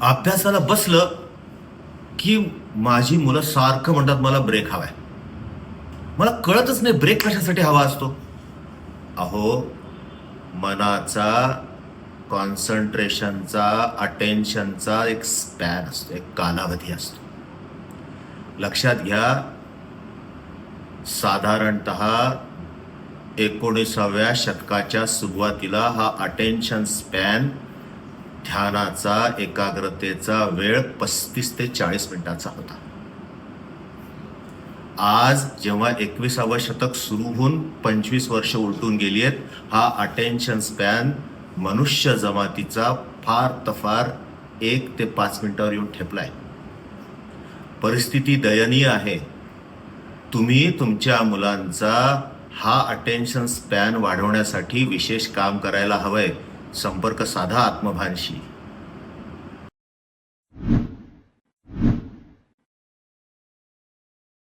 अभ्यासाला बसलं की माझी मुलं सारखं म्हणतात मला ब्रेक हवाय. मला कळतच नाही ब्रेक कशासाठी हवा असतो. अहो, मनाचा, कॉन्सन्ट्रेशनचा, अटेन्शनचा एक स्पॅन असतो, एक कालावधी असतो. लक्षात घ्या, साधारणतः 19व्या शतकाच्या सुरुवातीला हा अटेन्शन स्पॅन, ध्यानाचा, एकाग्रतेचा वेळ 35 ते 40 मिनिटाचा होता. आज जेव्हा 21वं शतक सुरू होऊन 25 वर्ष उलटून गेली आहेत, हा अटेन्शन स्पॅन मनुष्य जमातीचा फार तर फार 1 ते 5 मिनिटावर येऊन ठेपलाय. परिस्थिती दयनीय आहे. तुम्ही तुमच्या मुलांचा हा अटेन्शन स्पॅन वाढवण्यासाठी विशेष काम करायला हवंय. संपर्क साधा आत्मभानशी.